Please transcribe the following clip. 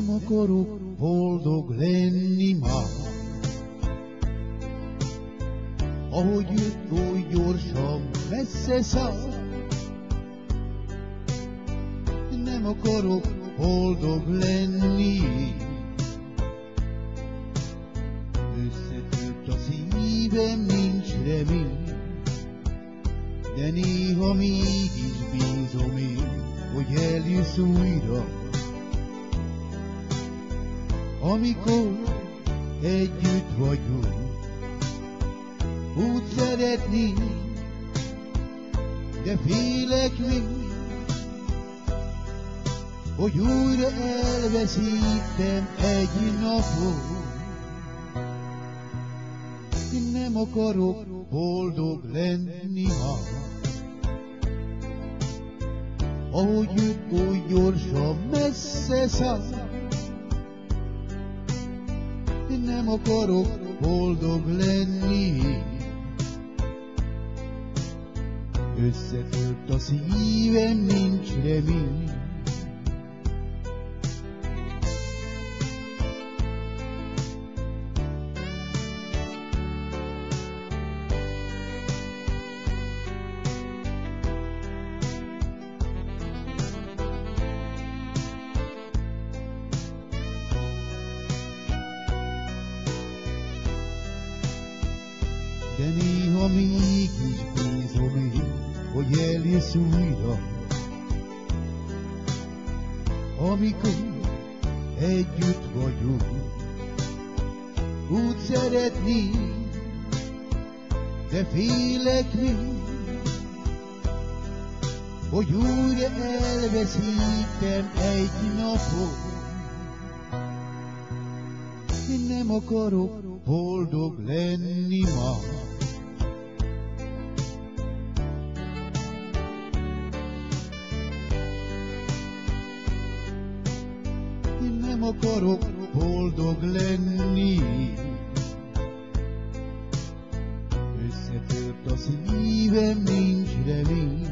Nem akarok boldog lenni már. Ahogy jött, oly gyorsan messze száll. Nem akarok boldog lenni. Összetört a szívem, nincs remény, de néha mégis bízom én, hogy eljössz újra. Amikor együtt vagyunk, úgy szeretnék, de félek még, hogy újra elveszítem egy napot. Én nem akarok boldog lenni már. Ahogy jött, oly gyorsan messze száll. Én nem akarok boldog lenni. Összetört a szívem, nincs remény. De néha mégis bízom én, hogy eljössz újra. Amikor együtt vagyunk, úgy szeretnék, de félek még, hogy újra elveszítem egy napot. Én nem akarok boldog lenni már. Én nem akarok boldog lenni. Összetört a szívem, nincs remény.